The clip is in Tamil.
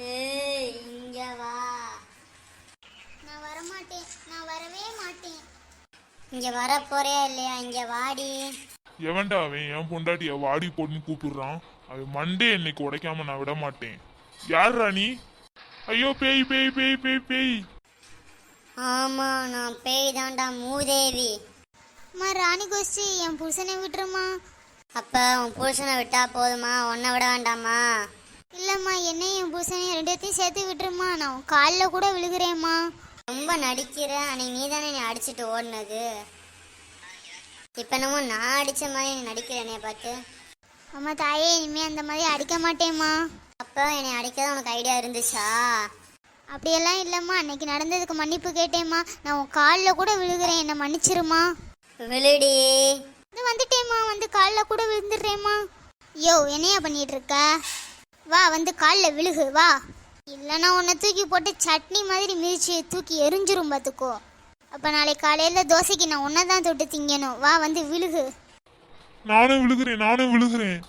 ஏய் இங்க வா. நான் வரமாட்டேன், நான் வரவே மாட்டேன். இங்க வர போறியா இல்லையா? இங்க வாடி. எவன்டா அவன் என் பொண்டாட்டிய வாடி போட்டுன்னு கூப்பிடுறான். அவன் மண்டே இன்னைக்கு உடைக்காம நான் விட மாட்டேன். யார்ரா நீ? ஐயோ பேய் பேய் பேய் பேய் பேய். ஆமா நான் பேய் தான்டா, மூதேவி. அம்மா ராணி கோஷ்டி, என் புருஷனை விட்டுருமா. அப்ப உன் புருஷனை விட்டா போதுமா? உன்னை விட வேண்டாமா? இல்லம்மா, என்னையும் என் புருஷனையும் ரெண்டுத்தையும் சேர்த்து விட்டுருமா. நான் உன் காலில் கூட விழுகிறேம்மா. ரொம்ப நடிக்கிற. அன்னைக்கு நீ தானே நீ அடிச்சுட்டு ஓடினது. இப்ப என்னமோ நான் அடிச்ச மாதிரி நீ நடிக்கிற என்னைய பார்த்து. அம்மா தாயே, இனிமே அந்த மாதிரி அடிக்க மாட்டேம்மா. அப்ப என்னை அடிக்கதான் உனக்கு ஐடியா இருந்துச்சா? அப்படியெல்லாம் இல்லைம்மா, அன்னைக்கு நடந்ததுக்கு மன்னிப்பு கேட்டேம்மா. நான் உன் காலில் கூட விழுகிறேன், என்னை மன்னிச்சிருமா. விழுடி. வந்துட்டேம்மா, வந்து காலில் கூட விழுந்துடுறேம்மா. யோ, என்னையா பண்ணிட்டு இருக்க? வா, வந்து காலில் விழுகு வா. இல்லைன்னா உன்னை தூக்கி போட்டு சட்னி மாதிரி மிதிச்சு தூக்கி எரிஞ்சிரும் பார்த்துக்கோ. அப்போ நாளைக்கு காலையில் தோசைக்கு நான் உன்னை தான் தொட்டு திங்கணும். வா, வந்து விழுகு. நானும் விழுகிறேன் நானும் விழுகிறேன்.